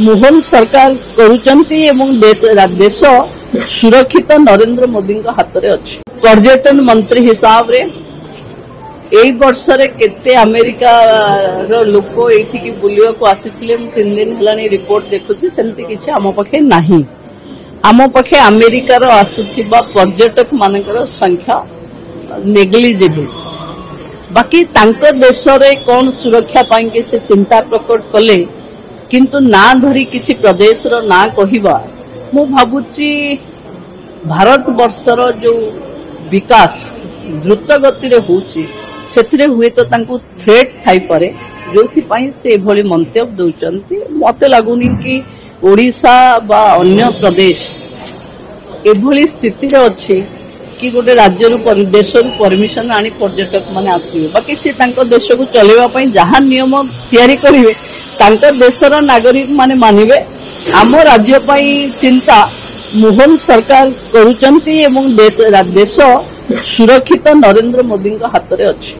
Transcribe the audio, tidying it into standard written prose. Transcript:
मोहन सरकार करुचंती एवं देश सुरक्षित नरेंद्र मोदी हाथ में अच्छी। पर्यटन मंत्री हिसाब रे एई वर्ष रे केते अमेरिका रो लोक एठी बुलिया को आसीथिले। 3 दिन हलानी रिपोर्ट देखुची सेमती किछि आम पखे नाही। आम पखे अमेरिका रो आसुथिबा पर्यटक मानकर संख्या नेग्लिजिबल। बाकी तांको देश रे कोन सुरक्षा पाई के से चिंता प्रकट कले किंतु ना धरी किछि प्रदेश रो ना कहिबा मु भाबुची भारत वर्षर जो विकास द्रुत गति रे होउची सेथिरे हुए तो तांको थ्रेट थाई पारे जोथि पई से भली मंतव्य दउचंती। मते लागुनी कि ओडिशा बा अन्य प्रदेश एभली स्थिति रे अछि कि गोटे राज्य रु देश रु परमिशन आनी पर्यटक माने आसीबे। बाकी से तांको देश को चलेवा पई जहां नियम तयारी करिवे तांको देशर नागरिक माने मानिबे। आम राज्य पई चिंता मोहन सरकार करुचंती एवं देश सुरक्षित नरेंद्र मोदी हाथ में अच्छी।